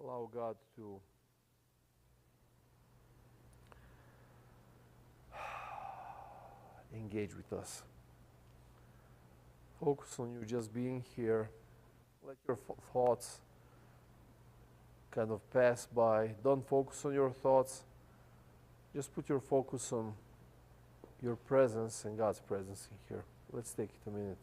allow God to engage with us. Focus on you just being here. Let your thoughts kind of pass by. Don't focus on your thoughts. Just put your focus on your presence and God's presence in here. Let's take it a minute.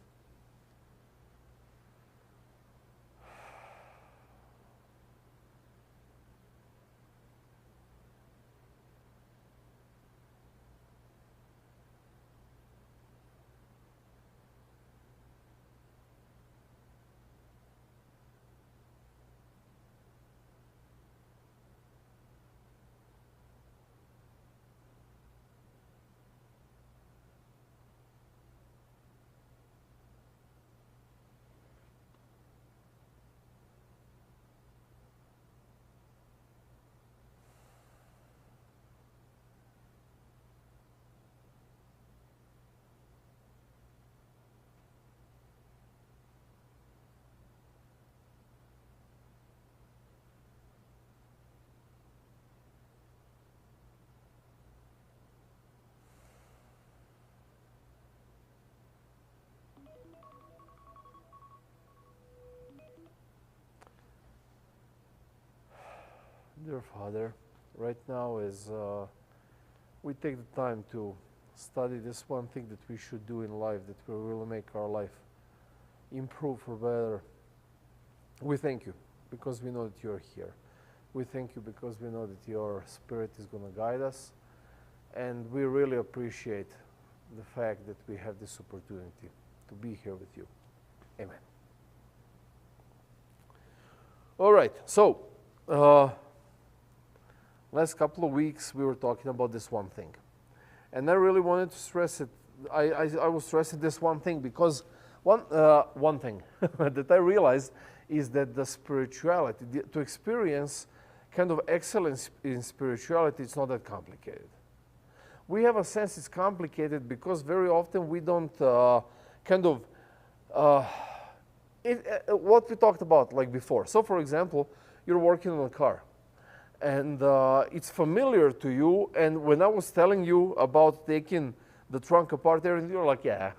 Dear Father, right now as we take the time to study this one thing that we should do in life that will really make our life improve for better, we thank you because we know that you're here. We thank you because we know that your Spirit is going to guide us, and we really appreciate the fact that we have this opportunity to be here with you. Amen. All right, so last couple of weeks we were talking about this one thing, and I really wanted to stress it. I was stressing this one thing because one thing that I realized is that the spirituality, to experience kind of excellence in spirituality, it's not that complicated. We have a sense it's complicated because very often we don't what we talked about like before. So for example, you're working on a car, and it's familiar to you, and when I was telling you about taking the trunk apart there, and you're like, yeah,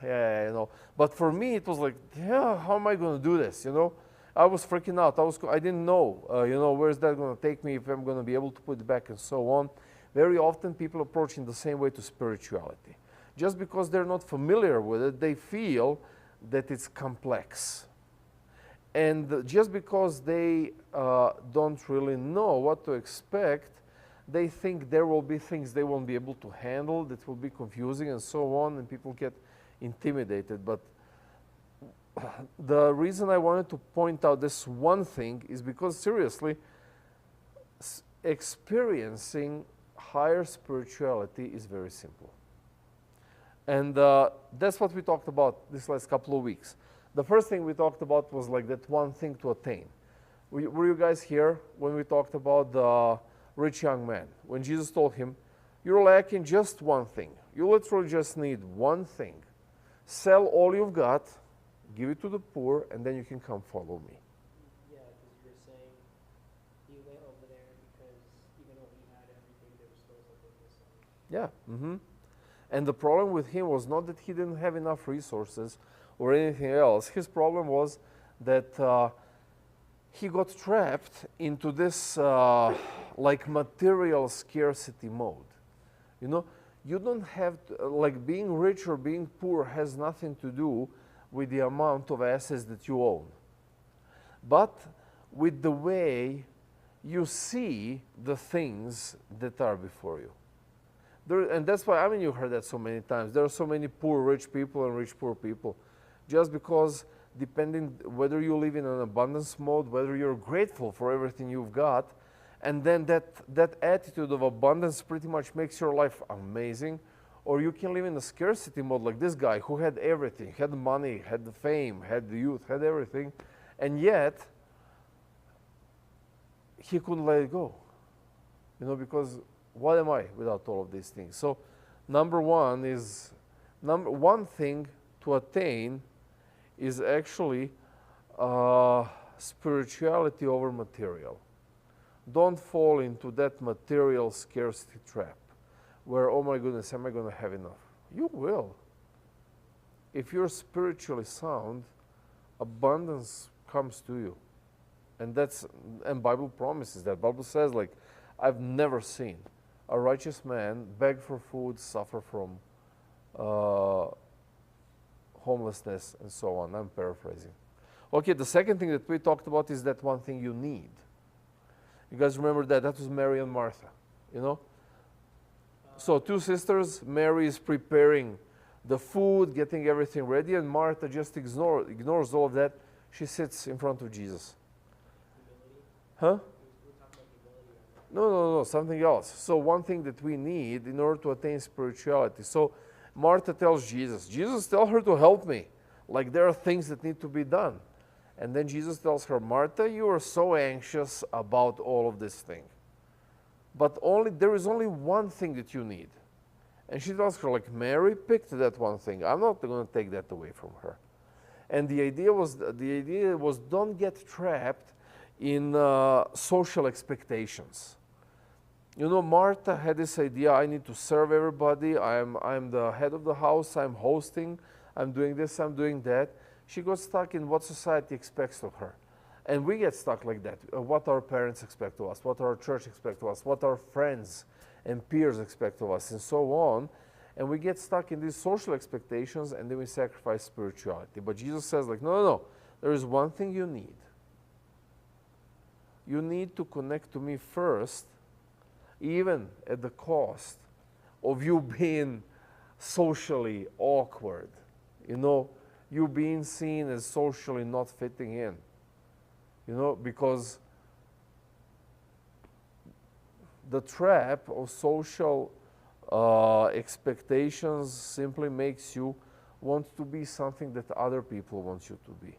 you know. But for me, it was like, yeah, how am I going to do this, you know? I was freaking out. I didn't know, you know, where's that going to take me, if I'm going to be able to put it back and so on. Very often people approach in the same way to spirituality. Just because they're not familiar with it, they feel that it's complex. And just because they don't really know what to expect, they think there will be things they won't be able to handle, that will be confusing and so on, and people get intimidated. But the reason I wanted to point out this one thing is because, seriously, experiencing higher spirituality is very simple. And that's what we talked about this last couple of weeks. The first thing we talked about was like that one thing to attain. Were you guys here when we talked about the rich young man? When Jesus told him, you're lacking just one thing. You literally just need one thing. Sell all you've got, give it to the poor, and then you can come follow me. Yeah, because you were saying he went over there because even though he had everything, there was still something missing. Yeah. And the problem with him was not that he didn't have enough resources or anything else. His problem was that he got trapped into this like material scarcity mode. You know, you don't have to, like being rich or being poor has nothing to do with the amount of assets that you own, but with the way you see the things that are before you. And that's why, I mean, you heard that so many times. There are so many poor rich people and rich poor people. Just because, depending whether you live in an abundance mode, whether you're grateful for everything you've got, and then that attitude of abundance pretty much makes your life amazing, or you can live in a scarcity mode like this guy who had everything, had the money, had the fame, had the youth, had everything, and yet he couldn't let it go. You know, because what am I without all of these things? So number one thing to attain is actually spirituality over material. Don't fall into that material scarcity trap where, oh my goodness, am I going to have enough? You will. If you're spiritually sound, abundance comes to you. And Bible promises that. Bible says, like, I've never seen a righteous man beg for food, suffer from homelessness, and so on. I'm paraphrasing. Okay, the second thing that we talked about is that one thing you need. You guys remember that? That was Mary and Martha, you know? So two sisters, Mary is preparing the food, getting everything ready, and Martha just ignores all of that. She sits in front of Jesus. Huh? No, something else. So one thing that we need in order to attain spirituality. So Martha tells Jesus, tell her to help me. Like there are things that need to be done. And then Jesus tells her, Martha, you are so anxious about all of this thing. But there is only one thing that you need. And she tells her, like, Mary picked that one thing. I'm not going to take that away from her. And the idea was don't get trapped in social expectations. You know, Martha had this idea, I need to serve everybody. I'm the head of the house. I'm hosting. I'm doing this. I'm doing that. She got stuck in what society expects of her. And we get stuck like that. What our parents expect of us, what our church expects of us, what our friends and peers expect of us, and so on. And we get stuck in these social expectations, and then we sacrifice spirituality. But Jesus says, like, no. There is one thing you need. You need to connect to me first, even at the cost of you being socially awkward. You know, you being seen as socially not fitting in. You know, because the trap of social expectations simply makes you want to be something that other people want you to be,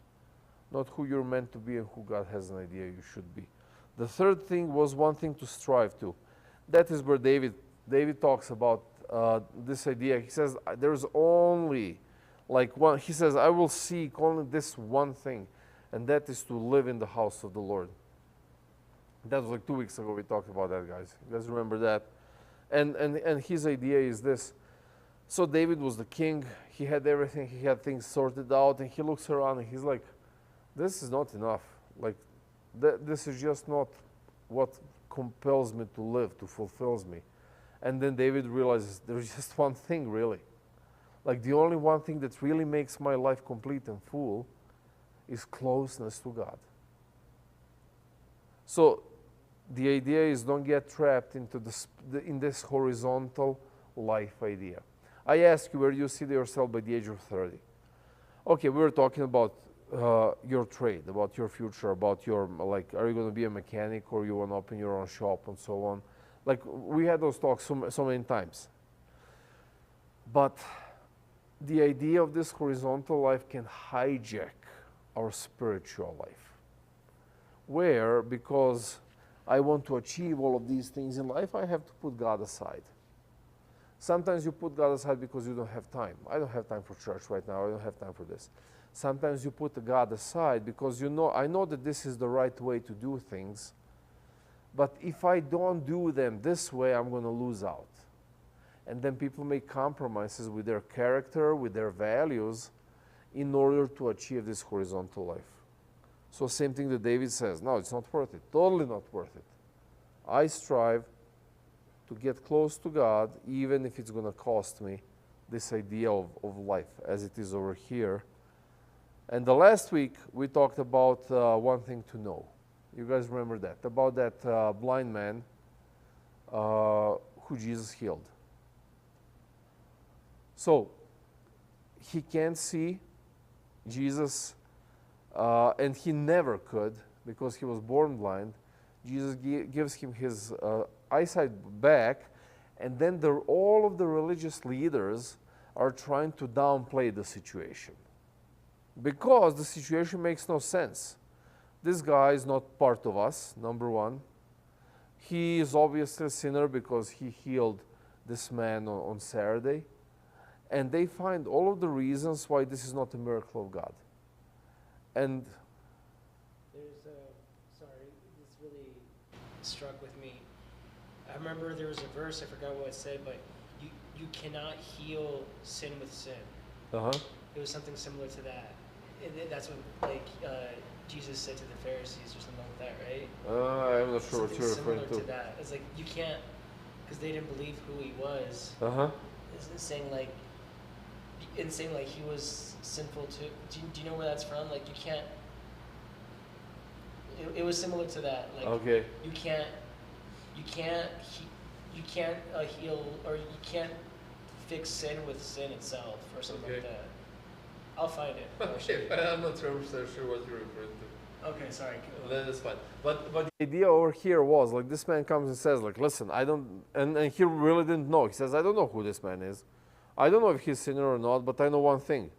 not who you're meant to be and who God has an idea you should be. The third thing was one thing to strive to. That is where David talks about this idea. He says, there's only like one, he says, I will seek only this one thing, and that is to live in the house of the Lord. That was like 2 weeks ago we talked about that, guys. You guys remember that? And his idea is this. So David was the king. He had everything. He had things sorted out. And he looks around and he's like, this is not enough. Like, this is just not what compels me to live, to fulfills me. And then David realizes there's just one thing, really. Like, the only one thing that really makes my life complete and full is closeness to God. So the idea is don't get trapped into in this horizontal life idea. I ask you, where do you see yourself by the age of 30? Okay, we were talking about your trade, about your future, about your, like, are you going to be a mechanic or you want to open your own shop and so on. Like, we had those talks so many times. But the idea of this horizontal life can hijack our spiritual life. Where, because I want to achieve all of these things in life, I have to put God aside. Sometimes you put God aside because you don't have time. I don't have time for church right now. I don't have time for this. Sometimes you put God aside because I know that this is the right way to do things, but if I don't do them this way, I'm going to lose out. And then people make compromises with their character, with their values, in order to achieve this horizontal life. So same thing that David says, no, it's not worth it, totally not worth it. I strive to get close to God, even if it's going to cost me this idea of life, as it is over here. And the last week, we talked about one thing to know. You guys remember that, about that blind man who Jesus healed. So, he can't see Jesus, and he never could because he was born blind. Jesus gives him his eyesight back, and then all of the religious leaders are trying to downplay the situation because the situation makes no sense. This guy is not part of us, number one. He is obviously a sinner because he healed this man on Saturday. And they find all of the reasons why this is not a miracle of God. And there's sorry, this really struck with me. I remember there was a verse, I forgot what it said, but you cannot heal sin with sin. Uh-huh. It was something similar to that. And that's what Jesus said to the Pharisees or something like that, right? I'm not sure what Something you're similar referring to that. It's like you can't, because they didn't believe who he was. Uh-huh. It's saying like he was sinful too. Do you know where that's from? Like you can't. It was similar to that. Like Okay. you can't heal, or you can't fix sin with sin itself or something like that. I'll find it. Okay, but I'm not sure what you're referring to. Okay, sorry. That is fine. But the idea over here was like this man comes and says like, listen, I don't, and he really didn't know. He says, I don't know who this man is. I don't know if he's a sinner or not, but I know one thing.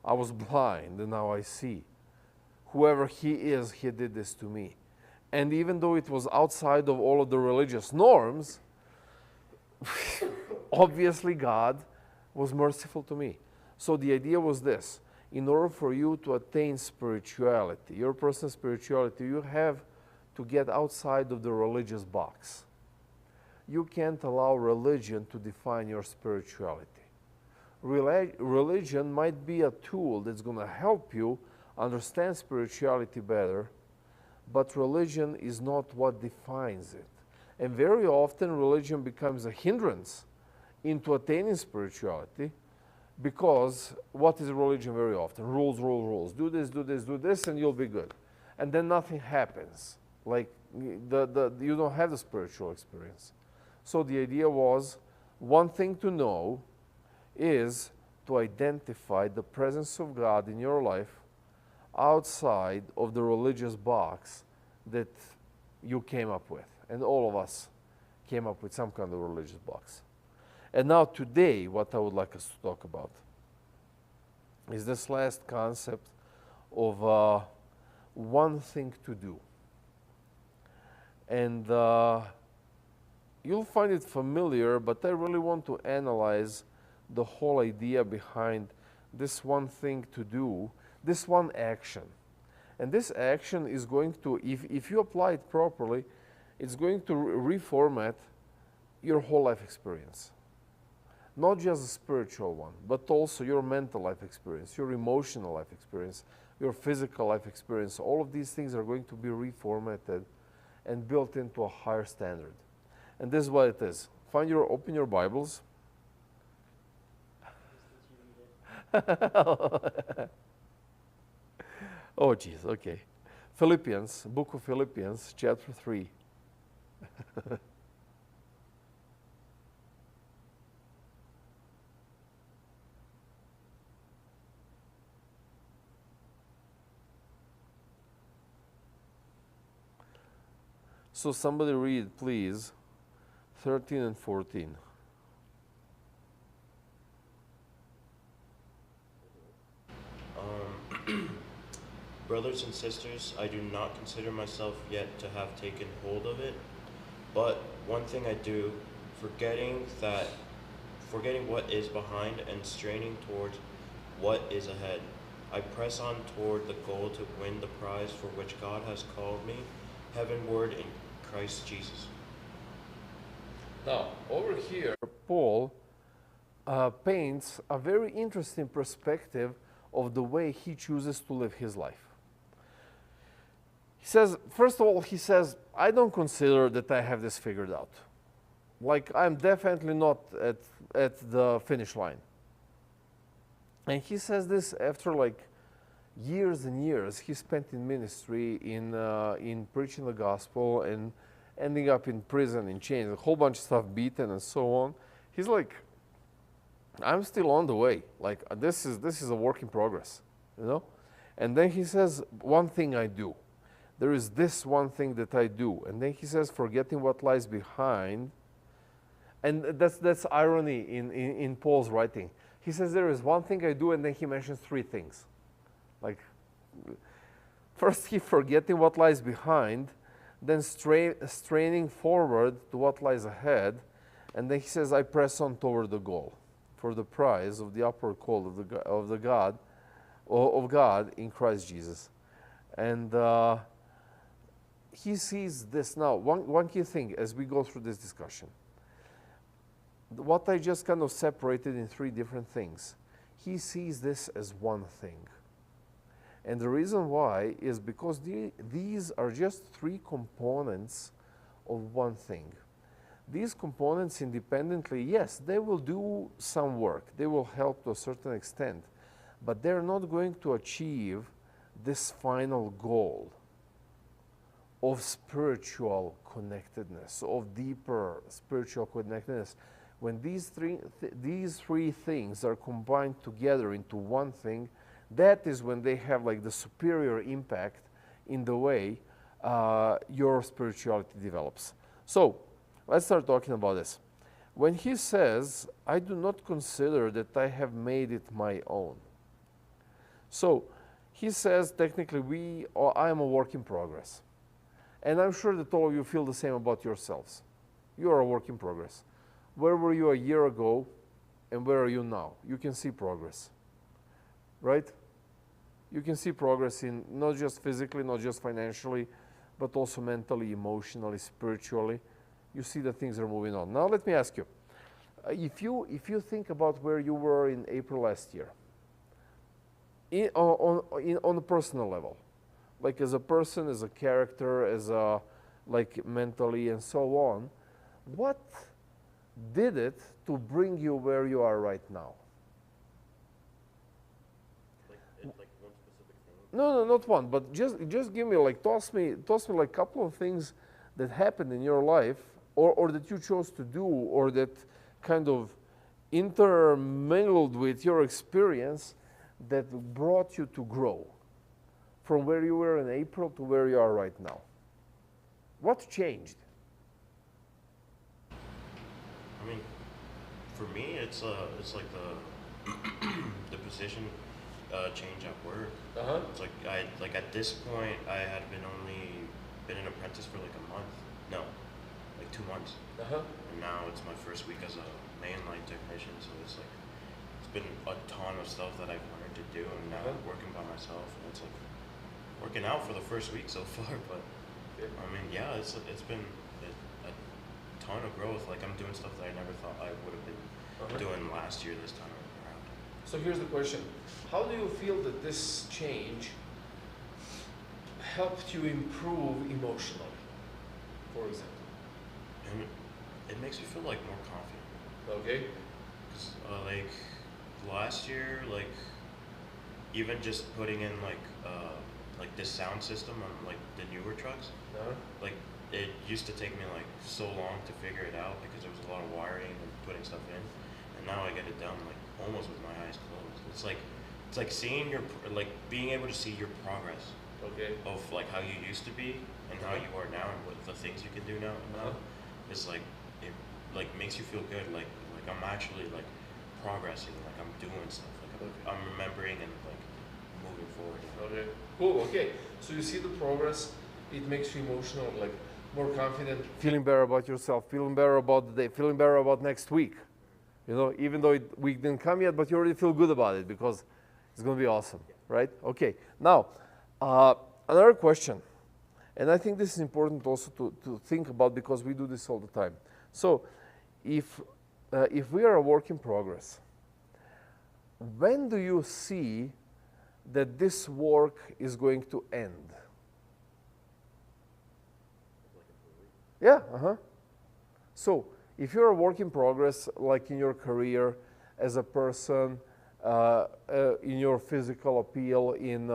I was blind and now I see. Whoever he is, he did this to me. And even though it was outside of all of the religious norms, obviously God was merciful to me. So the idea was this. In order for you to attain spirituality, your personal spirituality, you have to get outside of the religious box. You can't allow religion to define your spirituality. Religion might be a tool that's going to help you understand spirituality better, but religion is not what defines it. And very often religion becomes a hindrance into attaining spirituality, because what is religion very often? Rules, rules, rules. Do this, do this, do this, and you'll be good. And then nothing happens. Like you don't have the spiritual experience. So the idea was, one thing to know is to identify the presence of God in your life outside of the religious box that you came up with. And all of us came up with some kind of religious box. And now today, what I would like us to talk about is this last concept of one thing to do. And you'll find it familiar, but I really want to analyze the whole idea behind this one thing to do, this one action. And this action is going to, if you apply it properly, it's going to reformat your whole life experience. Not just a spiritual one, but also your mental life experience, your emotional life experience, your physical life experience. All of these things are going to be reformatted and built into a higher standard. And this is what it is. Open your Bibles. Oh, geez, okay. Philippians, book of Philippians, chapter 3. So somebody read, please, 13 and 14. Brothers and sisters, I do not consider myself yet to have taken hold of it, but one thing I do, forgetting what is behind and straining towards what is ahead. I press on toward the goal to win the prize for which God has called me heavenward in Christ Jesus. Now, over here, Paul paints a very interesting perspective of the way he chooses to live his life. He says, first of all, I don't consider that I have this figured out. Like, I'm definitely not at the finish line. And he says this after like years and years he spent in ministry, in preaching the gospel, and ending up in prison, in chains, a whole bunch of stuff, beaten and so on. He's like, I'm still on the way. Like, this is a work in progress, you know? And then he says, one thing I do. There is this one thing that I do. And then he says, forgetting what lies behind. And that's irony in Paul's writing. He says, there is one thing I do, and then he mentions three things. Like, first he forgetting what lies behind, then straining forward to what lies ahead, and then he says, I press on toward the goal, for the prize of the upward call of God in Christ Jesus. And he sees this now. One key thing as we go through this discussion, what I just kind of separated in three different things, he sees this as one thing. And the reason why is because these are just three components of one thing. These components independently, yes, they will do some work. They will help to a certain extent, but they're not going to achieve this final goal of spiritual connectedness, of deeper spiritual connectedness. When these three things are combined together into one thing, that is when they have like the superior impact in the way your spirituality develops. So let's start talking about this. When he says, I do not consider that I have made it my own. So he says, technically, I am a work in progress. And I'm sure that all of you feel the same about yourselves. You are a work in progress. Where were you a year ago and where are you now? You can see progress, right? You can see progress in not just physically, not just financially, but also mentally, emotionally, spiritually. You see that things are moving on. Now let me ask you, if you think about where you were in April last year, on a personal level, like as a person, as a character, as a, like mentally and so on, what did it to bring you where you are right now? Like one specific thing? No, not one, but just give me like toss me like a couple of things that happened in your life, or that you chose to do, or that kind of intermingled with your experience that brought you to grow from where you were in April to where you are right now. What changed? I mean, for me, it's like the the position change at work. It's like at this point, I had been an apprentice for like a month. No, like 2 months. And now it's my first week as a mainline technician. So it's been a ton of stuff that I've learned to do, and now I'm working by myself, and it's like working out for the first week so far. But I mean, yeah, it's been a ton of growth. Like I'm doing stuff that I never thought I would have been doing last year this time around. So here's the question. How do you feel that this change helped you improve emotionally, for example? And it makes me feel like more confident. Okay. Cause like last year, like even just putting in like this sound system on like the newer trucks, like it used to take me like so long to figure it out because there was a lot of wiring and putting stuff in, and now I get it done like almost with my eyes closed. It's like seeing your like being able to see your progress. Okay. Of like how you used to be and how you are now and what the things you can do now. It's like it like makes you feel good. Like I'm actually like progressing. Like I'm doing stuff. Like I'm remembering and like moving forward. Okay. Cool. Okay. So you see the progress. It makes you emotional, like more confident, feeling better about yourself, feeling better about the day, feeling better about next week. You know, even though week didn't come yet, but you already feel good about it because it's going to be awesome, right? Okay. Now, another question, and I think this is important also to think about because we do this all the time. So, if we are a work in progress, when do you see that this work is going to end? Yeah, So, if you're a work in progress, like in your career, as a person, in your physical appeal, in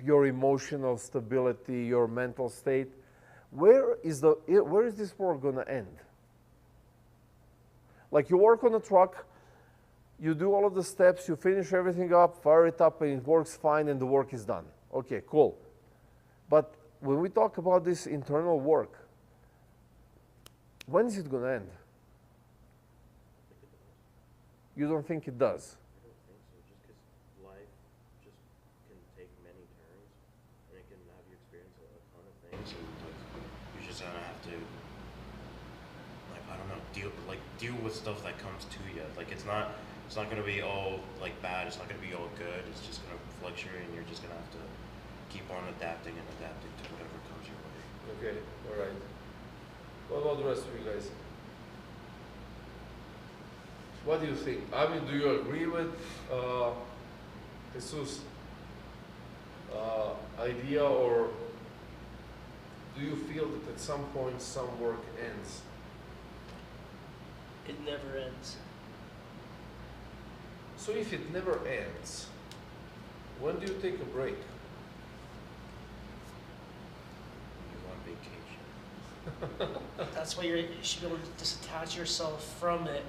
your emotional stability, your mental state, where is this work going to end? Like you work on a truck, you do all of the steps, you finish everything up, fire it up, and it works fine, and the work is done. Okay, cool. But when we talk about this internal work, when is it going to end? You don't think it does? I don't think so, just because life just can take many turns, and it can have you experience a ton of things, and like you just gonna have to, like I don't know, deal with stuff that comes to you. Like it's not gonna be all like bad. It's not gonna be all good. It's just gonna fluctuate, and you're just gonna have to keep on adapting and adapting to whatever comes your way. Okay, all right. What about the rest of you guys? What do you think? I mean, do you agree with Jesus' idea, or do you feel that at some point some work ends? It never ends. So if it never ends, when do you take a break? You're on vacation. That's why you should be able to disattach yourself from it.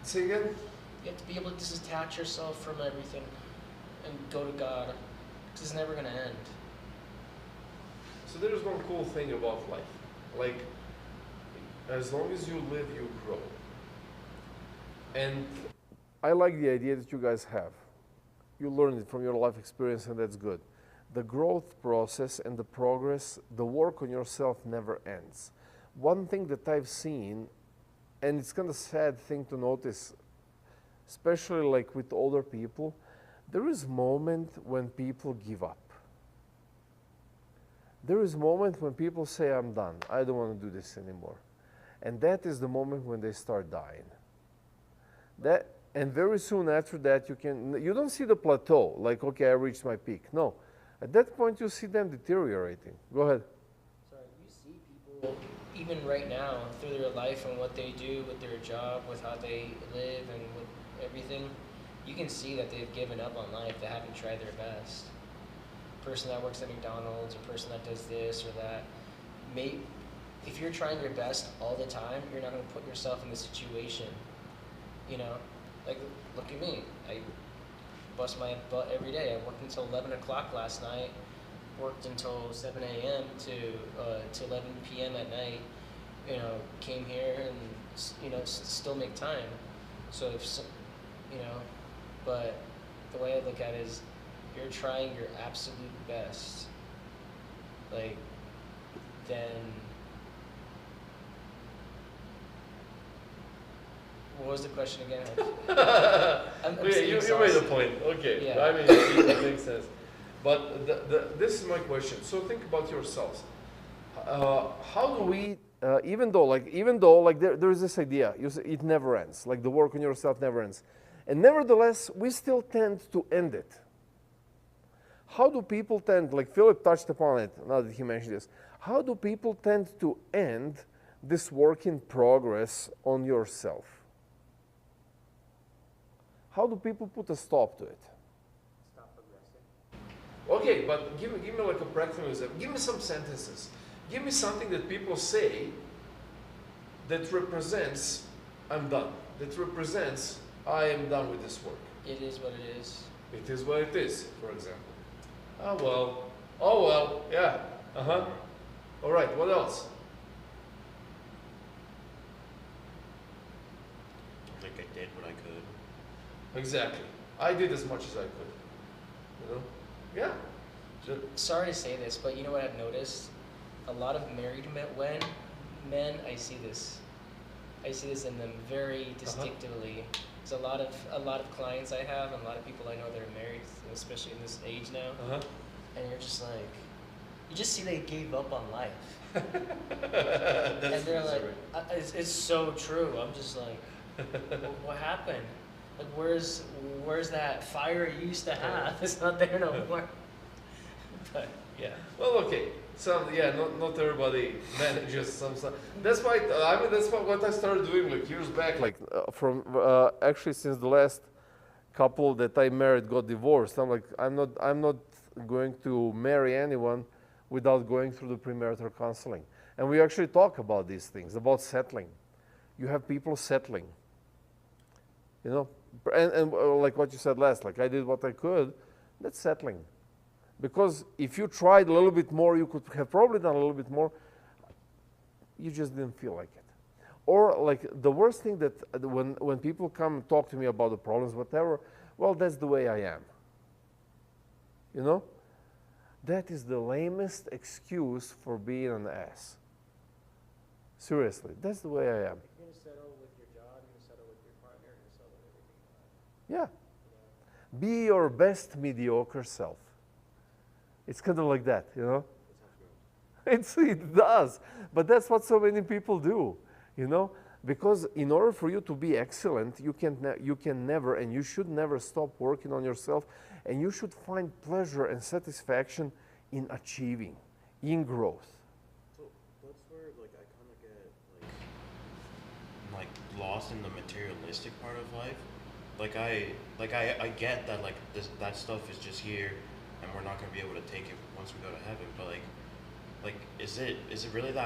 Say again? You have to be able to disattach yourself from everything and go to God. Because it's never going to end. So there is one cool thing about life. Like, as long as you live, you grow. And I like the idea that you guys have. You learned it from your life experience, and that's good. The growth process and the progress, the work on yourself never ends. One thing that I've seen, and it's kind of sad thing to notice, especially like with older people, there is a moment when people give up. There is a moment when people say, I'm done, I don't want to do this anymore. And that is the moment when they start dying. And very soon after that, you don't see the plateau, like, okay, I reached my peak. No, at that point you see them deteriorating. Go ahead. Sorry, you see people, even right now, through their life and what they do with their job, with how they live and with everything, you can see that they've given up on life. They haven't tried their best. Person that works at McDonald's, a person that does this or that, if you're trying your best all the time, you're not going to put yourself in this situation. You know, like, look at me. I bust my butt every day. I worked until 11 o'clock last night, worked until 7 a.m. to 11 p.m. at night, you know, came here and, you know, still make time. So if, you know, but the way I look at it is, you're trying your absolute best, like, then what was the question again? I'm you made a point. Okay, yeah. I mean, that makes sense. But this is my question. So think about yourselves. How do we, even though there is this idea, you say it never ends, like the work on yourself never ends, and nevertheless we still tend to end it. How do people tend, like Philip touched upon it now that he mentioned this, how do people tend to end this work in progress on yourself? How do people put a stop to it? Stop progressing. Okay, but give me like a practical example. Give me some sentences. Give me something that people say that represents I'm done. That represents I am done with this work. It is what it is. It is what it is, for example. Oh well, yeah, all right, what else? Like I did what I could. Exactly. I did as much as I could. You know? Yeah. Sorry to say this, but you know what I've noticed? A lot of married men, I see this in them very distinctively. There's a lot of clients I have, and a lot of people I know that are married, especially in this age now. And you're just like, you just see they gave up on life. And they're like, it's so true. I'm just like, what happened? Like, where's that fire you used to have? It's not there no more. But yeah. Well, okay. Not everybody manages some stuff. That's why that's what I started doing like years back. Like actually since the last couple that I married got divorced. I'm like, I'm not going to marry anyone without going through the premarital counseling. And we actually talk about these things, about settling. You have people settling. You know, and like what you said last, like I did what I could, that's settling. Because if you tried a little bit more, you could have probably done a little bit more. You just didn't feel like it. Or like the worst thing that when people come talk to me about the problems, whatever, well, that's the way I am. You know? That is the lamest excuse for being an ass. Seriously, that's the way I am. You're going to settle with your job, you're going to settle with your partner, you're going to settle with everything. Yeah. Be your best mediocre self. It's kind of like that, you know? That sounds good. It does, but that's what so many people do, you know. Because in order for you to be excellent, you can never and you should never stop working on yourself, and you should find pleasure and satisfaction in achieving, in growth. So that's where like I kind of get like lost in the materialistic part of life. I get that like that stuff is just here, and we're not gonna be able to take it once we go to heaven. But like is it really that